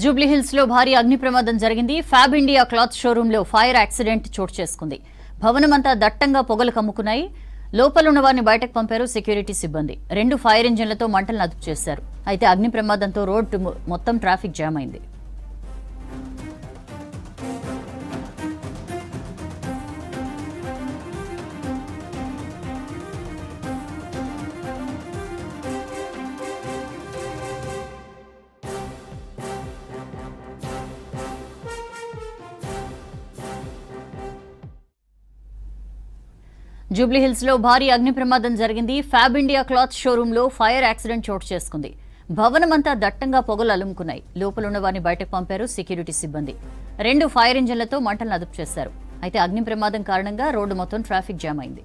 జూబ్లీహిల్స్ లో భారీ అగ్ని ప్రమాదం జరిగింది. ఫ్యాబ్ ఇండియా క్లాత్ షోరూమ్ లో ఫైర్ యాక్సిడెంట్ చోటు చేసుకుంది. భవనమంతా దట్టంగా పొగలు కమ్ముకున్నాయి. లోపలున్న వారిని బయటకు పంపారు సెక్యూరిటీ సిబ్బంది. 2 ఫైర్ ఇంజిన్లతో మంటలను అదుపు చేశారు. అయితే అగ్ని ప్రమాదంతో రోడ్డు మొత్తం ట్రాఫిక్ జామ్ అయింది. జూబ్లీహిల్స్ లో భారీ అగ్ని ప్రమాదం జరిగింది. ఫ్యాబ్ ఇండియా క్లాత్ షోరూమ్ లో ఫైర్ యాక్సిడెంట్ చోటు చేసుకుంది. భవనమంతా దట్టంగా పొగలు అలుముకున్నాయి. లోపలున్న వారిని బయటకు పంపారు సెక్యూరిటీ సిబ్బంది. 2 ఫైర్ ఇంజిన్లతో మంటలను అదుపు చేశారు. అయితే అగ్ని ప్రమాదం కారణంగా రోడ్డు మొత్తం ట్రాఫిక్ జామ్ అయింది.